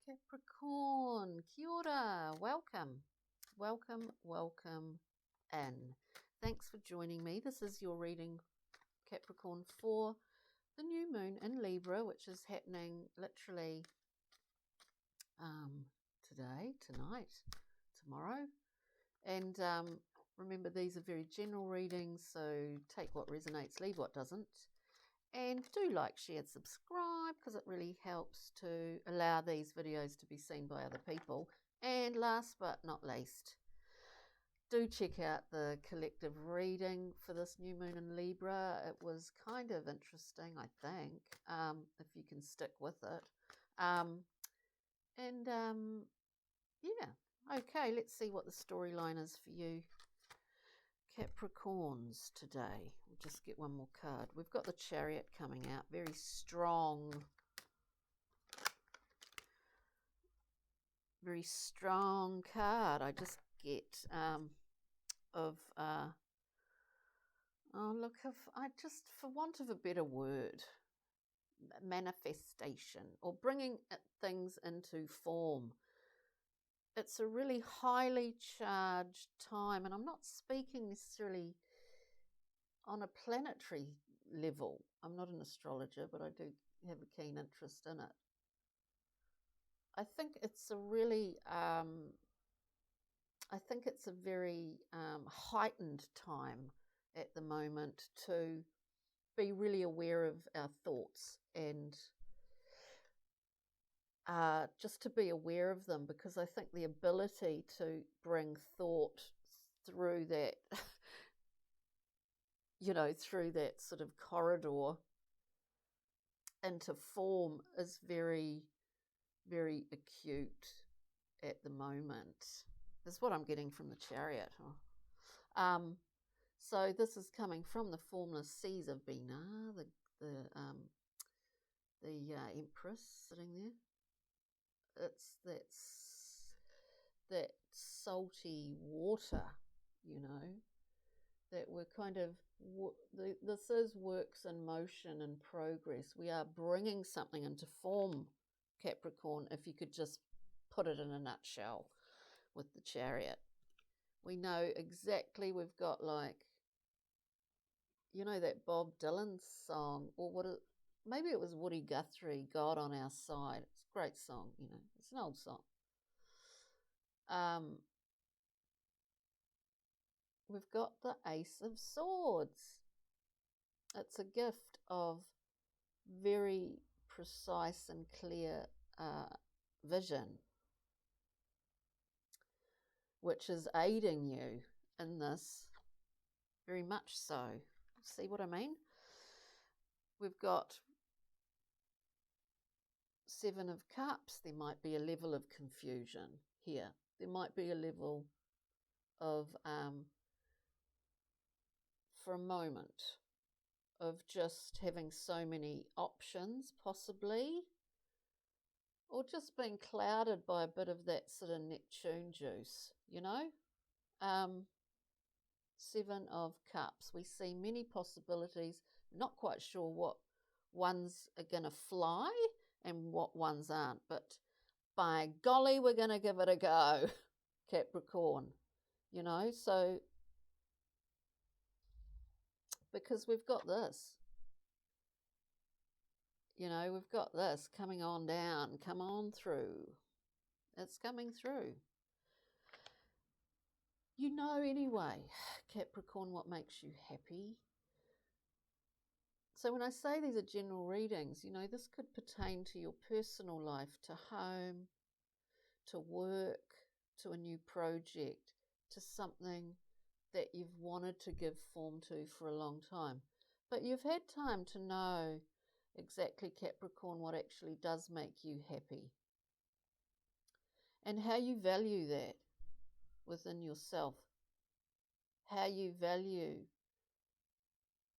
Capricorn, kia ora, welcome in. Thanks for joining me. This is your reading, Capricorn, for the new moon in Libra, which is happening literally today, tonight, tomorrow. And remember, these are very general readings, so take what resonates, leave what doesn't. And do like, share, subscribe, because it really helps to allow these videos to be seen by other people. And last but not least, do check out the collective reading for this new moon in Libra. It was kind of interesting, I think, if you can stick with it. Yeah, okay, let's see what the storyline is for you, Capricorns, today. We'll just get one more card. We've got the Chariot coming out, very strong card. I just get for want of a better word, manifestation or bringing things into form. It's a really highly charged time, and I'm not speaking necessarily on a planetary level. I'm not an astrologer, but I do have a keen interest in it. I think it's a really, very heightened time at the moment to be really aware of our thoughts and just to be aware of them, because I think the ability to bring thought through that, through that sort of corridor into form is very, very acute at the moment. That's what I'm getting from the Chariot. So this is coming from the formless seas of Bina, the Empress sitting there. It's that salty water, that we're kind of, this is works in motion and progress. We are bringing something into form, Capricorn, if you could just put it in a nutshell with the Chariot. We know exactly, we've got that Bob Dylan song, or maybe it was Woody Guthrie, God on Our Side. It's a great song, it's an old song. We've got the Ace of Swords. It's a gift of very precise and clear vision, which is aiding you in this very much so. See what I mean? We've got Seven of Cups. There might be a level of confusion here. There might be a level of, for a moment, of just having so many options, possibly, or just being clouded by a bit of that sort of Neptune juice, Seven of Cups. We see many possibilities. Not quite sure what ones are going to fly and what ones aren't, but by golly, we're going to give it a go, Capricorn, so because we've got this, we've got this coming on down, come on through. It's coming through. Anyway, Capricorn, what makes you happy. So when I say these are general readings, this could pertain to your personal life, to home, to work, to a new project, to something that you've wanted to give form to for a long time. But you've had time to know exactly, Capricorn, what actually does make you happy and how you value that within yourself, how you value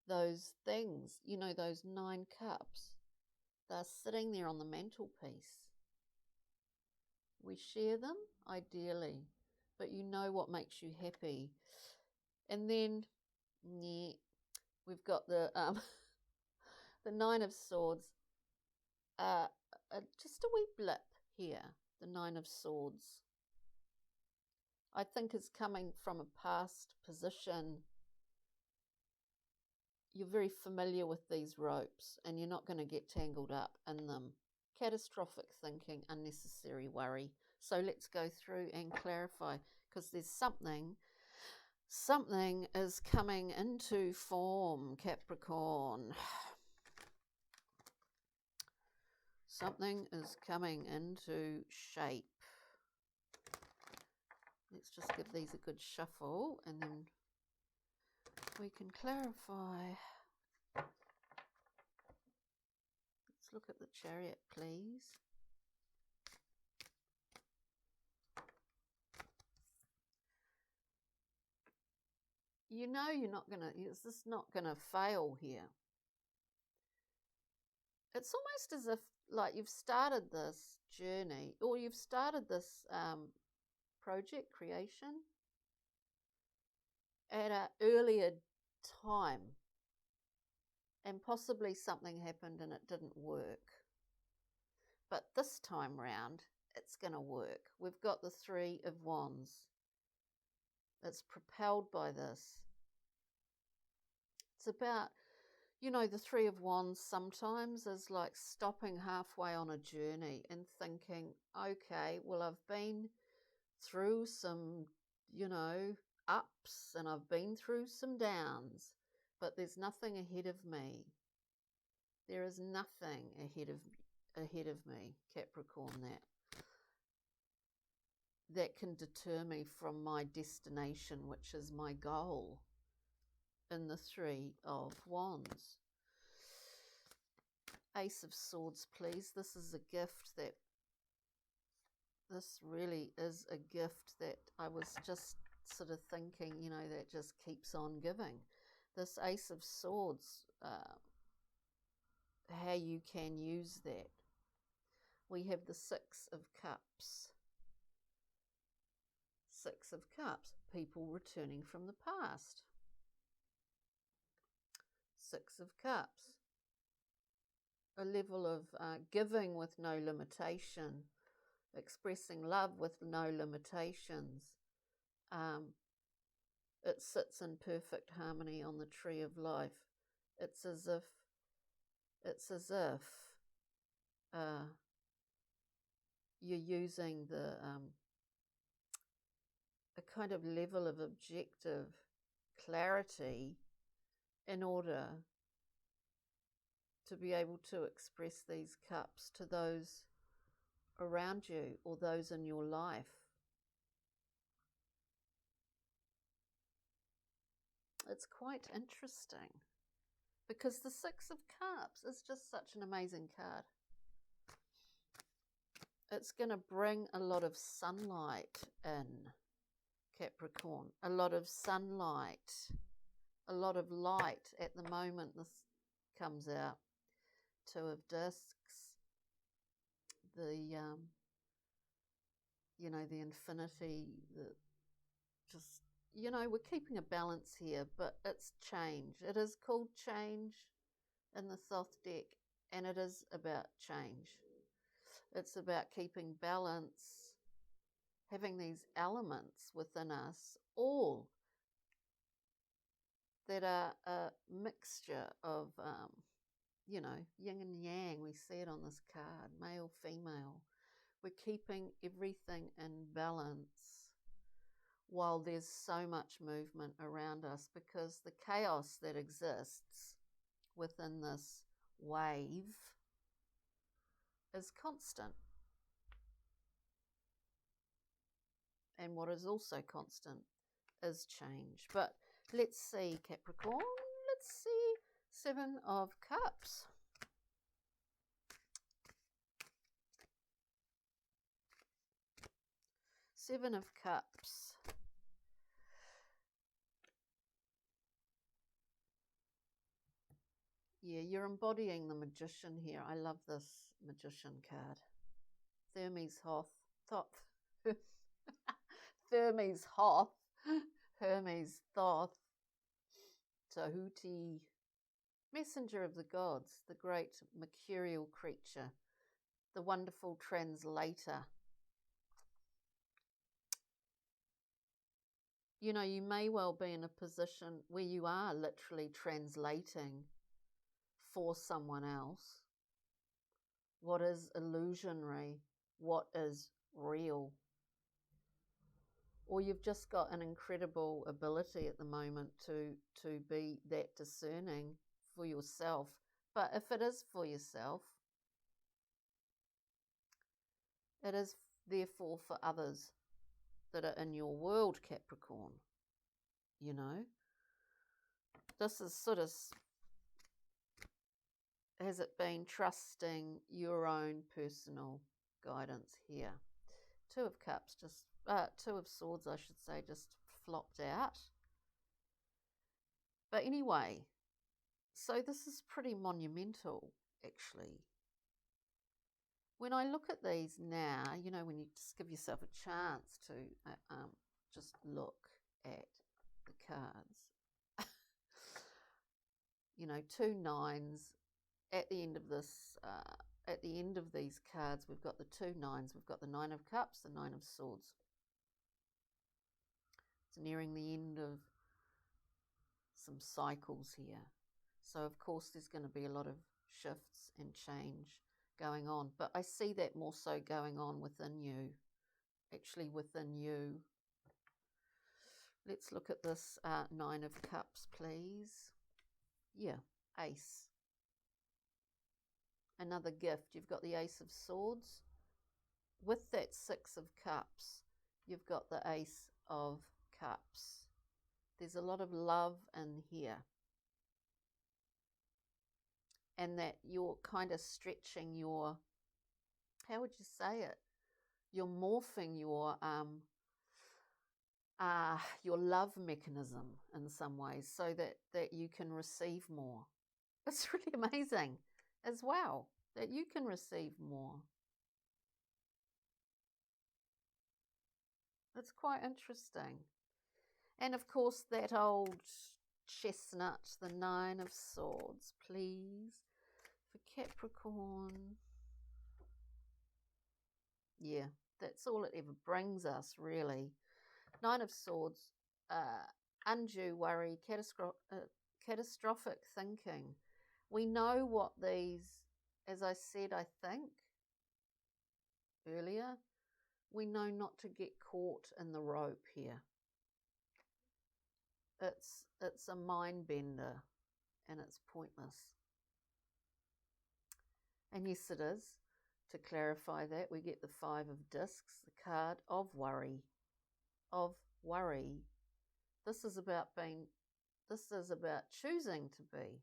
those things, those 9 cups. They're sitting there on the mantelpiece. We share them, ideally, but you know what makes you happy. And then, we've got the the Nine of Swords. Just a wee blip here, the Nine of Swords. I think is coming from a past position. You're very familiar with these ropes and you're not going to get tangled up in them. Catastrophic thinking, unnecessary worry. So let's go through and clarify, because there's something is coming into form, Capricorn. Something is coming into shape. Let's just give these a good shuffle and then we can clarify. Let's look at the Chariot, please. You know it's just not going to fail here. It's almost as if like you've started this journey or you've started this project creation at an earlier time and possibly something happened and it didn't work. But this time round, it's going to work. We've got the Three of Wands. It's propelled by this. It's about, the Three of Wands sometimes is like stopping halfway on a journey and thinking, okay, well, I've been through some, ups and I've been through some downs, but there's nothing ahead of me. There is nothing ahead of me, Capricorn, that can deter me from my destination, which is my goal in the Three of Wands. Ace of Swords, please. This really is a gift that I was just sort of thinking, that just keeps on giving. This Ace of Swords, how you can use that. We have the Six of Cups. Six of Cups, people returning from the past. Six of Cups, a level of giving with no limitation, expressing love with no limitations. It sits in perfect harmony on the tree of life. It's as if you're using a kind of level of objective clarity in order to be able to express these cups to those around you or those in your life. It's quite interesting because the Six of Cups is just such an amazing card. It's going to bring a lot of sunlight in, Capricorn. A lot of sunlight, a lot of light. At the moment this comes out. Two of Discs, the infinity, we're keeping a balance here, but it's change. It is called change in the Thoth deck, and it is about change. It's about keeping balance, having these elements within us, all that are a mixture of, yin and yang. We see it on this card, male, female. We're keeping everything in balance while there's so much movement around us, because the chaos that exists within this wave is constant. And what is also constant is change. But let's see, Capricorn. Let's see. Seven of Cups. Seven of Cups. Yeah, you're embodying the Magician here. I love this Magician card. Hermes Hoth. Hermes Hoth. Hermes Thoth. Tahuti. Messenger of the gods, the great mercurial creature, the wonderful translator. You know, you may well be in a position where you are literally translating for someone else what is illusionary, what is real. Or you've just got an incredible ability at the moment to be that discerning for yourself. But if it is for yourself, it is therefore for others that are in your world, Capricorn. You know, this is sort of, has it been trusting your own personal guidance here? Two of Cups, Two of Swords, I should say, just flopped out. But anyway, so this is pretty monumental, actually. When I look at these now, you know, when you just give yourself a chance to just look at the cards, you know, 2 9s at the end of this. At the end of these cards, we've got the 2 9s. We've got the 9 of Cups, the 9 of Swords. It's nearing the end of some cycles here. So, of course, there's going to be a lot of shifts and change going on. But I see that more so going on within you, actually within you. Let's look at this 9 of Cups, please. Yeah, Ace. Another gift. You've got the Ace of Swords. With that 6 of Cups, you've got the Ace of Cups. There's a lot of love in here. And that you're kind of stretching your, how would you say it? You're morphing your love mechanism in some ways so that you can receive more. It's really amazing as well, that you can receive more. It's quite interesting. And of course, that old chestnut, the 9 of Swords, please, for Capricorn. Yeah, that's all it ever brings us, really. 9 of Swords, undue worry, catastrophic thinking. We know what these, as I said, I think, earlier, we know not to get caught in the rope here. It's a mind bender and it's pointless. And yes, it is. To clarify that, we get the 5 of Discs, the card of worry. Of worry. This is about choosing to be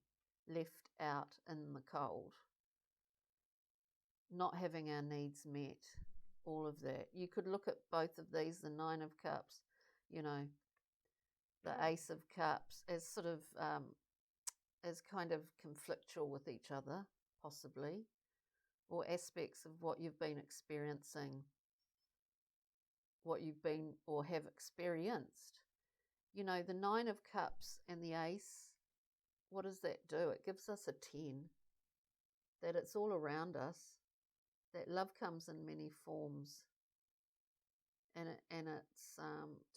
left out in the cold. Not having our needs met. All of that. You could look at both of these, the 9 of Cups, you know, the Ace of Cups, as sort of, as kind of conflictual with each other, possibly, or aspects of what you've been experiencing, what you've been or have experienced. You know, the 9 of Cups and the Ace, what does that do? It gives us a 10, that it's all around us, that love comes in many forms. And it's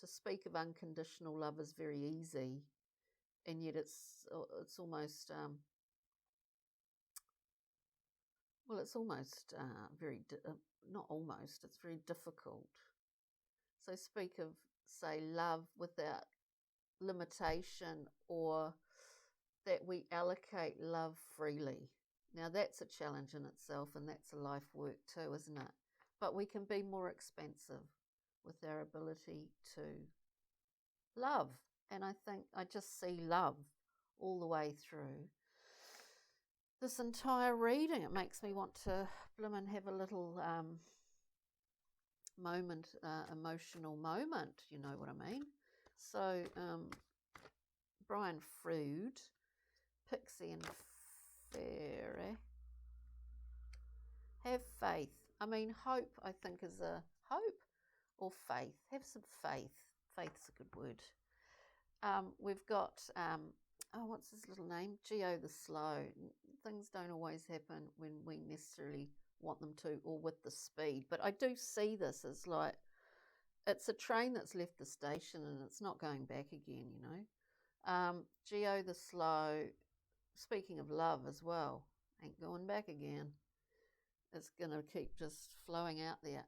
to speak of unconditional love is very easy, and yet it's almost it's almost not almost, it's very difficult. So speak of, say, love without limitation, or that we allocate love freely. Now that's a challenge in itself, and that's a life work too, isn't it? But we can be more expansive with our ability to love. And I think I just see love all the way through this entire reading. It makes me want to blimmin' have a little moment, emotional moment, you know what I mean? So, Brian Frood, Pixie and Fairy. Have faith. I mean, hope, I think, is a hope or faith. Have some faith. Faith's a good word. We've got, what's his little name? Geo the Slow. Things don't always happen when we necessarily want them to, or with the speed. But I do see this as like it's a train that's left the station and it's not going back again, you know. Geo the slow, speaking of love as well, ain't going back again. It's going to keep just flowing out there.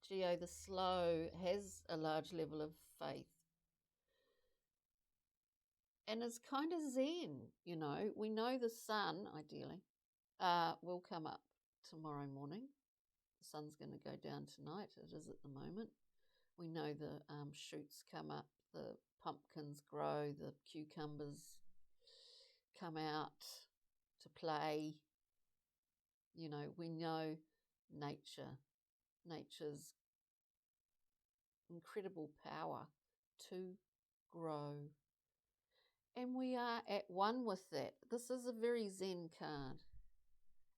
Geo the slow has a large level of faith and is kind of zen, you know. We know the sun, ideally, will come up tomorrow morning. The sun's going to go down tonight. It is at the moment. We know the shoots come up, the pumpkins grow, the cucumbers come out to play. You know, we know nature's incredible power to grow. And we are at one with that. This is a very Zen card.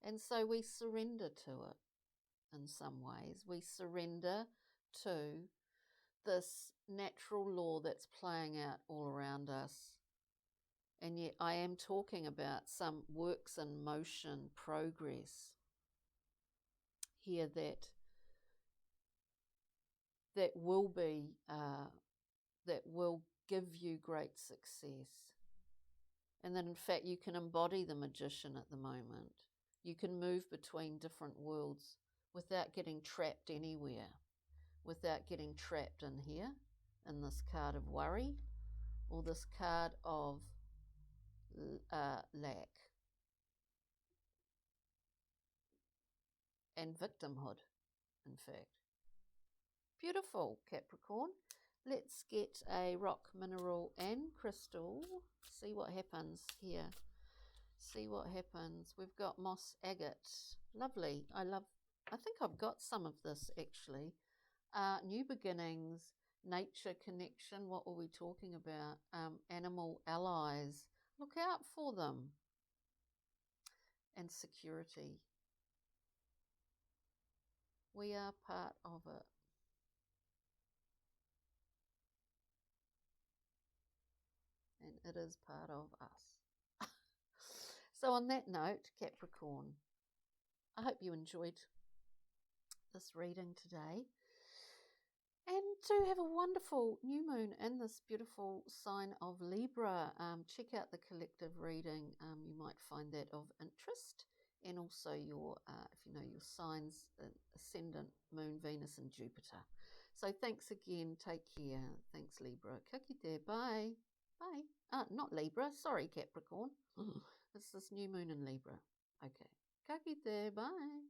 And so we surrender to it in some ways. We surrender to this natural law that's playing out all around us. And yet I am talking about some works in motion progress here that will be, that will give you great success. And that in fact you can embody the magician at the moment. You can move between different worlds without getting trapped anywhere, without getting trapped in here, in this card of worry, or this card of lack and victimhood, in fact. Beautiful, Capricorn. Let's get a rock, mineral and crystal. See what happens here. See what happens. We've got moss agate. Lovely. I think I've got some of this actually. New beginnings, nature connection. What were we talking about? Animal allies. Look out for them. And security. We are part of it. And it is part of us. So on that note, Capricorn, I hope you enjoyed this reading today. And do have a wonderful new moon in this beautiful sign of Libra. Check out the collective reading. You might find that of interest. And also your, if you know your signs, ascendant, moon, Venus and Jupiter. So thanks again. Take care. Thanks, Libra. Ka kite. Bye. Bye. Not Libra. Sorry, Capricorn. It's this new moon in Libra. Okay. Ka kite. Bye.